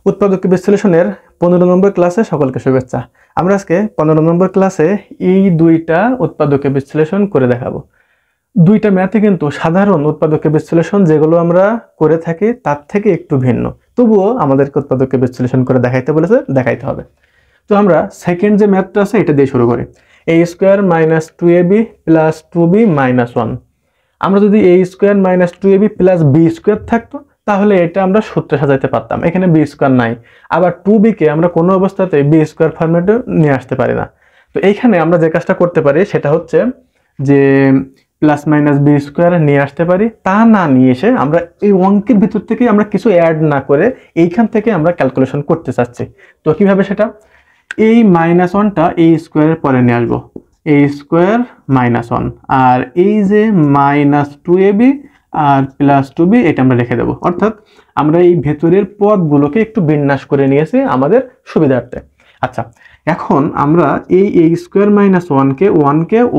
উৎপাদক বিশ্লেষণের 15 নম্বর ক্লাসে সকলকে শুভেচ্ছা। আমরা আজকে 15 নম্বর ক্লাসে এই দুইটা উৎপাদক বিশ্লেষণ করে দেখাবো। দুইটা ম্যাথে কিন্তু সাধারণ উৎপাদক বিশ্লেষণ যেগুলো আমরা করে থাকি তার থেকে একটু ভিন্ন, তবুও আমাদেরকে উৎপাদক বিশ্লেষণ করে দেখাইতে বলেছে, দেখাইতে হবে। তো আমরা সেকেন্ড যে ম্যাথটা আছে এটা দিয়ে শুরু করি। a square minus 2ab plus 2b minus 1। আমরা যদি a square minus 2ab plus b square থাকতো তাহলে এটা আমরা সূত্রে সাজাইতে পারতাম। এখানে b স্কয়ার নাই, আবার 2b কে আমরা কোনো অবস্থাতে b স্কয়ার ফরম্যাটে নিয়ে আসতে পারি না। তো এইখানে আমরা যে কাজটা করতে পারি সেটা হচ্ছে যে প্লাস মাইনাস b স্কয়ার নিয়ে আসতে পারি। তা না নিয়ে এসে আমরা এই অঙ্কের ভিতর থেকে আমরা কিছু অ্যাড না করে এইখান থেকে আমরা ক্যালকুলেশন করতে চাচ্ছি। তো কিভাবে সেটা, এই মাইনাস 1টা এই স্কয়ারের পরে নিয়ে আসবো, a স্কয়ার মাইনাস 1, আর এই যে মাইনাস 2ab আর প্লাস 2b এটা আমরা রেখে দেবো। অর্থাৎ আমরা এই ভেতরের পদগুলোকে একটু বিন্যাস করে নিয়েছি আমাদের সুবিধার্থে। আচ্ছা, এখন আমরা এই a স্কয়ার মাইনাস 1কে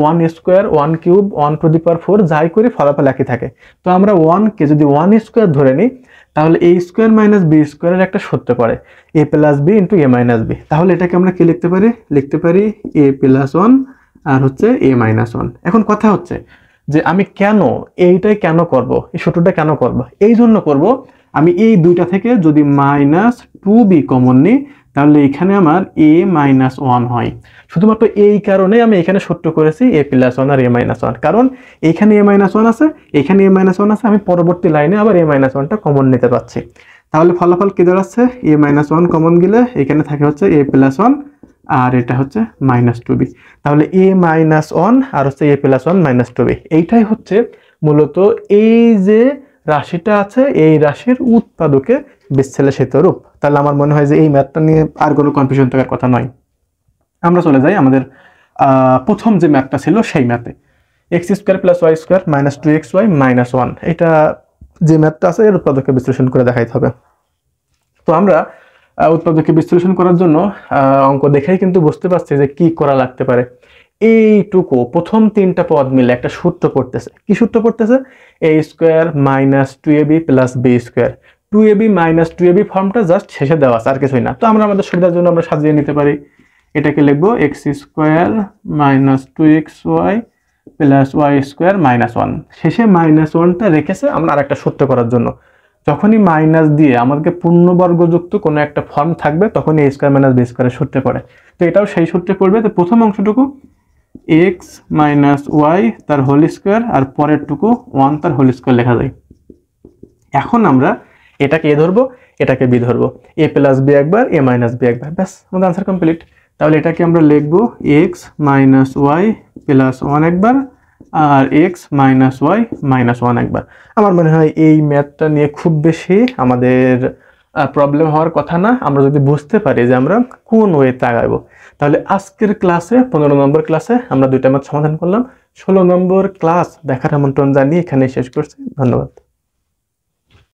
1 square 1 cube 1 to the power 4 যাই করে ফলাফল একই থাকে। তো আমরা 1কে যদি 1 স্কয়ার ধরে নিই তাহলে a স্কয়ার মাইনাস b স্কয়ারের একটা সূত্র পড়ে a plus b into a minus b। তাহলে এটাকে আমরা কি লিখতে পারি a প্লাস 1 আর হচ্ছে a মাইনাস 1। এখন কথা হচ্ছে যে আমি এইটাই কেন করব, এই সূত্রটা কেন করব? এই জন্য করব, আমি এই দুইটা থেকে যদি মাইনাস 2b কমন নিই তাহলে এখানে আমার a মাইনাস 1 হয়। শুধুমাত্র এই কারণে আমি এখানে সূত্র করেছি a প্লাস 1 আর a মাইনাস 1, কারণ এখানে a মাইনাস 1 আছে, এখানে a মাইনাস 1 আছে, আমি পরবর্তী লাইনে আবার a মাইনাস 1টা কমন নিতে পারছি। তাহলে ফলাফল কি দাঁড়াচ্ছে, a মাইনাস 1 কমন গেলে এখানে থাকে হচ্ছে a প্লাস 1 আর এটা হচ্ছে মাইনাস 2b। তাহলে a মাইনাস 1 আর হচ্ছে a প্লাস 1 মাইনাস 2b, এইটাই হচ্ছে মূলত এই যে রাশিটা আছে এই রাশির উৎপাদকে বিশ্লেষিত রূপ। তাহলে আমার মনে হয় যে এই ম্যাথটা নিয়ে আর কোনো কনফিউশন থাকার কথা নয়। আমরা চলে যাই আমাদের প্রথম যে ম্যাথটা ছিল সেই ম্যাথে, x square plus y square minus 2xy minus 1, এটা যে ম্যাথটা আছে এর উৎপাদকে বিশ্লেষণ করে দেখাইতে হবে। তো আমরা উৎপাদকে বিশ্লেষণ করার জন্য অঙ্ক দেখেই কিন্তু বুঝতে পারছি যে কি করা লাগতে পারে। এইটুকু প্রথম তিনটা পদ মিলে একটা সূত্র পড়তেছে। কি সূত্র পড়তেছে? a square minus 2ab plus b square. 2ab minus 2ab ফর্মটা জাস্ট শেষে দেওয়া আছে, আর কিছুই না। তো আমরা আমাদের সুবিধার জন্য আমরা সাজিয়ে নিতে পারি। এটাকে লিখবো x square minus 2xy plus y square minus 1। শেষে মাইনাস 1টা রেখেছে আমরা আরেকটা সূত্র করার জন্য। যখনই মাইনাস দিয়ে আমাদেরকে পূর্ণবর্গযুক্ত কোনো একটা ফর্ম থাকবে তখনই a স্কয়ার মাইনাস b স্কয়ারের সূত্রে পড়ে। তো এটাও সেই সূত্রে পড়বে। তো প্রথম অংশটুকু x মাইনাস y তার হোল স্কয়ার আর পরের টুকু 1 তার হোল স্কয়ার লেখা যায়। এখন আমরা এটাকে a ধরবো, এটাকে b ধরবো, a প্লাস b একবার, a মাইনাস b একবার, ব্যাস আমাদের আনসার কমপ্লিট। তাহলে এটাকে আমরা লিখবো x মাইনাস y প্লাস 1 একবার আর x মাইনাস y মাইনাস 1 একবার। আমার মনে হয় এই ম্যাথটা নিয়ে খুব বেশি আমাদের প্রবলেম হওয়ার কথা না, আমরা যদি বুঝতে পারি যে আমরা কোন ওয়েতে আগাবো। তাহলে আজকের ক্লাসে 15 নম্বর ক্লাসে আমরা দুইটা ম্যাথ সমাধান করলাম। 16 নম্বর ক্লাস দেখার আমন্ত্রণ জানিয়ে এখানে শেষ করছি। ধন্যবাদ।